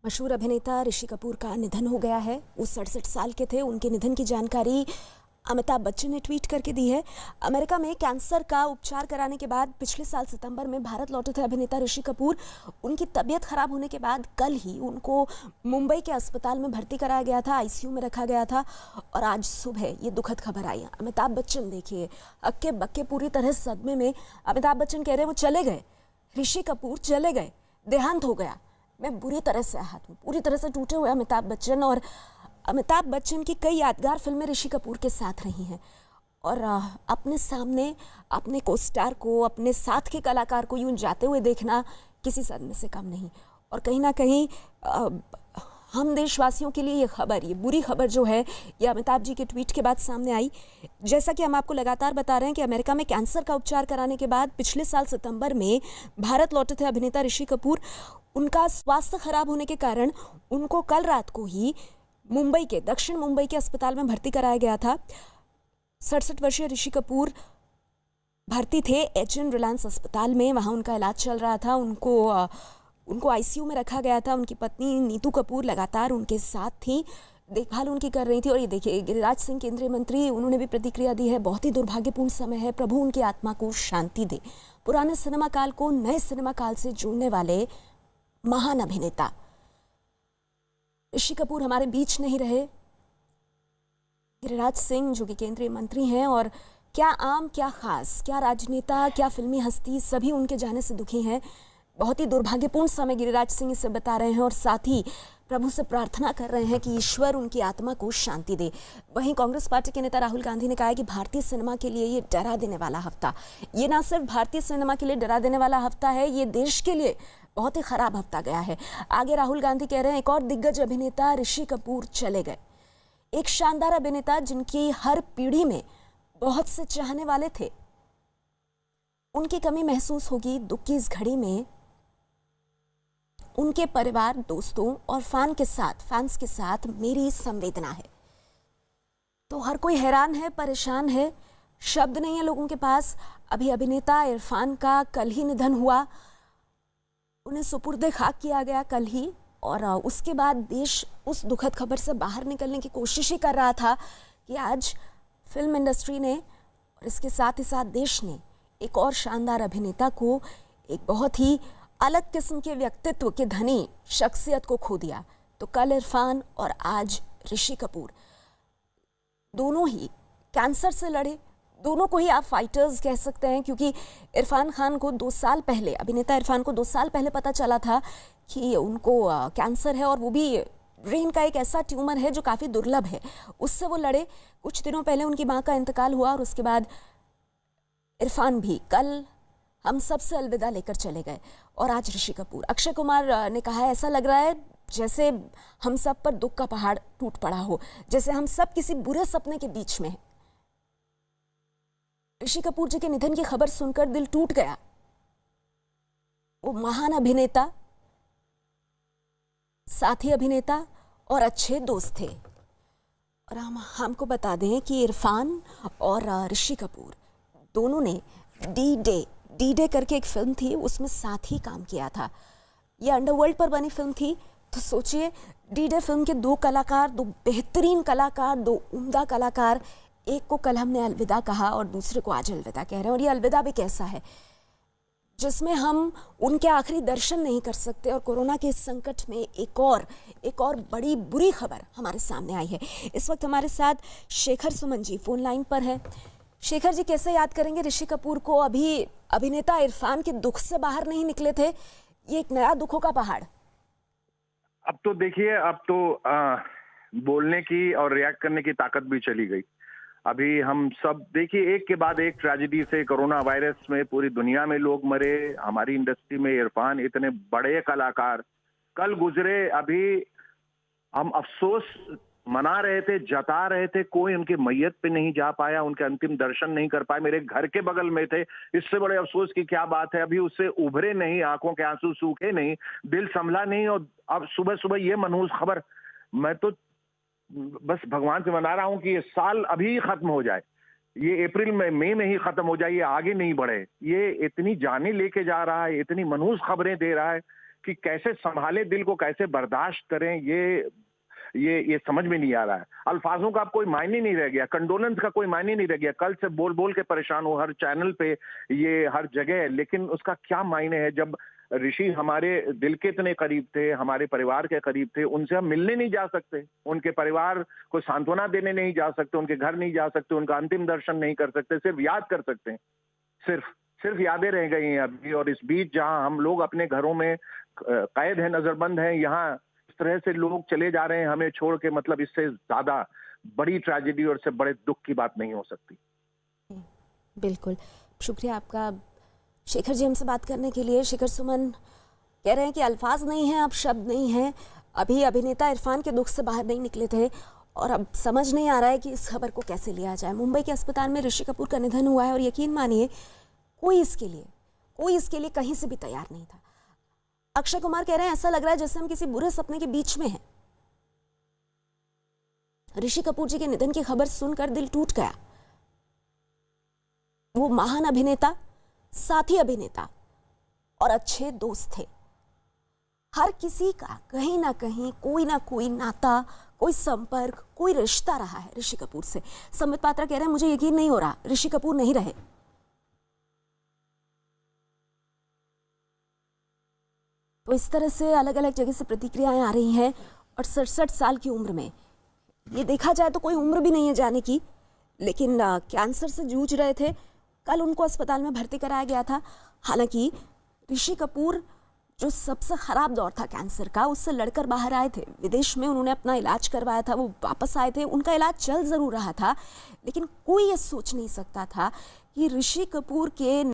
मशहूर अभिनेता ऋषि कपूर का निधन हो गया है। वो 67 साल के थे। उनके निधन की जानकारी अमिताभ बच्चन ने ट्वीट करके दी है। अमेरिका में कैंसर का उपचार कराने के बाद पिछले साल सितंबर में भारत लौटे थे अभिनेता ऋषि कपूर। उनकी तबीयत खराब होने के बाद कल ही उनको मुंबई के अस्पताल में भर्ती कराया गया था, आईसीयू में रखा गया था और आज सुबह ये दुखद खबर आई। अमिताभ बच्चन देखिए हक्के बक्के पूरी तरह सदमे में। अमिताभ बच्चन कह रहे हैं वो चले गए, ऋषि कपूर चले गए, देहांत हो गया। मैं बुरी तरह से आहत हूँ, पूरी तरह से टूटे हुए अमिताभ बच्चन। और अमिताभ बच्चन की कई यादगार फिल्में ऋषि कपूर के साथ रही हैं और अपने सामने अपने को स्टार को, अपने साथ के कलाकार को यूं जाते हुए देखना किसी सदमे से कम नहीं। और कहीं ना कहीं हम देशवासियों के लिए ये खबर, ये बुरी खबर जो है, ये अमिताभ जी के ट्वीट के बाद सामने आई। जैसा कि हम आपको लगातार बता रहे हैं कि अमेरिका में कैंसर का उपचार कराने के बाद पिछले साल सितंबर में भारत लौटे थे अभिनेता ऋषि कपूर। उनका स्वास्थ्य खराब होने के कारण उनको कल रात को ही मुंबई के, दक्षिण मुंबई के अस्पताल में भर्ती कराया गया था। 67 वर्षीय ऋषि कपूर भर्ती थे एचएन रिलायंस अस्पताल में। वहाँ उनका इलाज चल रहा था। उनको आईसीयू में रखा गया था। उनकी पत्नी नीतू कपूर लगातार उनके साथ थी, देखभाल उनकी कर रही थी। और ये देखिए गिरिराज सिंह केंद्रीय मंत्री, उन्होंने भी प्रतिक्रिया दी है। बहुत ही दुर्भाग्यपूर्ण समय है, प्रभु उनकी आत्मा को शांति दे। पुराने सिनेमा काल को नए सिनेमा काल से जोड़ने वाले महान अभिनेता ऋषि कपूर हमारे बीच नहीं रहे। गिरिराज सिंह जो कि केंद्रीय मंत्री हैं, और क्या आम क्या खास, क्या राजनेता, क्या फिल्मी हस्ती, सभी उनके जाने से दुखी हैं। बहुत ही दुर्भाग्यपूर्ण समय गिरिराज सिंह इसे बता रहे हैं और साथ ही प्रभु से प्रार्थना कर रहे हैं कि ईश्वर उनकी आत्मा को शांति दे। वहीं कांग्रेस पार्टी के नेता राहुल गांधी ने कहा है कि भारतीय सिनेमा के लिए ये डरा देने वाला हफ्ता, ये ना सिर्फ भारतीय सिनेमा के लिए डरा देने वाला हफ्ता है, ये देश के लिए बहुत ही खराब हफ्ता गया है। आगे राहुल गांधी कह रहे हैं एक और दिग्गज अभिनेता ऋषि कपूर चले गए, एक शानदार अभिनेता जिनकी हर पीढ़ी में बहुत से चाहने वाले थे। उनकी कमी महसूस होगी दुख की इस घड़ी में। उनके परिवार, दोस्तों और फैंस के साथ मेरी संवेदना है। तो हर कोई हैरान है, परेशान है, शब्द नहीं है लोगों के पास। अभी अभिनेता इरफान का कल ही निधन हुआ, उन्हें सुपुर्दे खाक किया गया कल ही। और उसके बाद देश उस दुखद खबर से बाहर निकलने की कोशिश ही कर रहा था कि आज फिल्म इंडस्ट्री ने और इसके साथ ही साथ देश ने एक और शानदार अभिनेता को, एक बहुत ही अलग किस्म के व्यक्तित्व के धनी शख्सियत को खो दिया। तो कल इरफान और आज ऋषि कपूर दोनों ही कैंसर से लड़े। दोनों को ही आप फाइटर्स कह सकते हैं, क्योंकि इरफान खान को 2 साल पहले, अभिनेता इरफान को 2 साल पहले पता चला था कि उनको कैंसर है, और वो भी ब्रेन का एक ऐसा ट्यूमर है जो काफ़ी दुर्लभ है। उससे वो लड़े। कुछ दिनों पहले उनकी माँ का इंतकाल हुआ और उसके बाद इरफान भी कल हम सब से अलविदा लेकर चले गए। और आज ऋषि कपूर, अक्षय कुमार ने कहा है ऐसा लग रहा है जैसे हम सब पर दुख का पहाड़ टूट पड़ा हो, जैसे हम सब किसी बुरे सपने के बीच में हैं। ऋषि कपूर जी के निधन की खबर सुनकर दिल टूट गया। वो महान अभिनेता, साथी अभिनेता और अच्छे दोस्त थे। और हमको बता दें कि इरफान और ऋषि कपूर दोनों ने डी डे करके एक फिल्म थी, उसमें साथ ही काम किया था। ये अंडरवर्ल्ड पर बनी फिल्म थी। तो सोचिए, डी डे फिल्म के 2 कलाकार, 2 बेहतरीन कलाकार, 2 उम्दा कलाकार, एक को कल हमने अलविदा कहा और दूसरे को आज अलविदा कह रहे हैं। और ये अलविदा भी कैसा है जिसमें हम उनके आखिरी दर्शन नहीं कर सकते। और कोरोना के इस संकट में एक और बड़ी बुरी खबर हमारे सामने आई है। इस वक्त हमारे साथ शेखर सुमन जी फोन लाइन पर हैं। शेखर जी, कैसे याद करेंगे ऋषि कपूर को? अभी अभिनेता इरफान के दुख से बाहर नहीं निकले थे, ये एक नया दुखों का पहाड़। अब तो देखिए, अब तो बोलने की और रिएक्ट करने की ताकत भी चली गई। अभी हम सब देखिए, एक के बाद एक ट्रेजेडी से, कोरोना वायरस में पूरी दुनिया में लोग मरे, हमारी इंडस्ट्री में इरफान, इतने बड़े कलाकार कल गुजरे। अभी हम अफसोस मना रहे थे, जता रहे थे, कोई उनकी मैयत पे नहीं जा पाया, उनके अंतिम दर्शन नहीं कर पाए। मेरे घर के बगल में थे, इससे बड़े अफसोस की क्या बात है। अभी उससे उभरे नहीं, आंखों के आंसू सूखे नहीं, दिल संभला नहीं। और अब सुबह सुबह ये मनहूस खबर, मैं तो बस भगवान से मना रहा हूं कि ये साल अभी खत्म हो जाए, ये अप्रैल में, मई में ही खत्म हो जाए, ये आगे नहीं बढ़े। ये इतनी जाने लेके जा रहा है, इतनी मनहूस खबरें दे रहा है कि कैसे संभाले दिल को, कैसे बर्दाश्त करें, ये समझ में नहीं आ रहा है। अल्फाजों का अब कोई मायने नहीं रह गया, कंडोलेंस का कोई मायने नहीं रह गया। कल से बोल बोल के परेशान हो, हर चैनल पे, ये हर जगह, लेकिन उसका क्या मायने है जब ऋषि हमारे दिल के इतने करीब थे, हमारे परिवार के करीब थे, उनसे हम मिलने नहीं जा सकते, उनके परिवार को सांत्वना देने नहीं जा सकते, उनके घर नहीं जा सकते, उनका अंतिम दर्शन नहीं कर सकते, सिर्फ याद कर सकते हैं। सिर्फ यादें रह गई हैं अभी। और इस बीच जहां हम लोग अपने घरों में कैद हैं, नजरबंद हैं, यहाँ इस तरह से लोग चले जा रहे हैं हमें छोड़ के, मतलब इससे ज्यादा बड़ी ट्रेजेडी और इससे बड़े दुख की बात नहीं हो सकती। बिल्कुल, शुक्रिया आपका शेखर जी हमसे बात करने के लिए। शेखर सुमन कह रहे हैं कि अल्फाज नहीं हैं, अब शब्द नहीं हैं। अभी अभिनेता इरफान के दुख से बाहर नहीं निकले थे और अब समझ नहीं आ रहा है कि इस खबर को कैसे लिया जाए। मुंबई के अस्पताल में ऋषि कपूर का निधन हुआ है और यकीन मानिए कोई इसके लिए कहीं से भी तैयार नहीं था। अक्षय कुमार कह रहे हैं ऐसा लग रहा है जैसे हम किसी बुरे सपने के बीच में हैं। ऋषि कपूर जी के निधन की खबर सुनकर दिल टूट गया। वो महान अभिनेता, साथी अभिनेता और अच्छे दोस्त थे। हर किसी का कहीं ना कोई नाता, कोई संपर्क, कोई रिश्ता रहा है ऋषि कपूर से। संबित पात्रा कह रहे हैं मुझे यकीन नहीं हो रहा ऋषि कपूर नहीं रहे। तो इस तरह से अलग अलग जगह से प्रतिक्रियाएं आ रही हैं और 67 साल की उम्र में, ये देखा जाए तो कोई उम्र भी नहीं है जाने की, लेकिन कैंसर से जूझ रहे थे। कल उनको अस्पताल में भर्ती कराया गया था। हालांकि ऋषि कपूर जो सबसे खराब दौर था कैंसर का, उससे लड़कर बाहर आए थे। विदेश में उन्होंने अपना इलाज करवाया था, वो वापस आए थे, उनका इलाज चल जरूर रहा था, लेकिन कोई ये सोच नहीं सकता था कि ऋषि कपूर के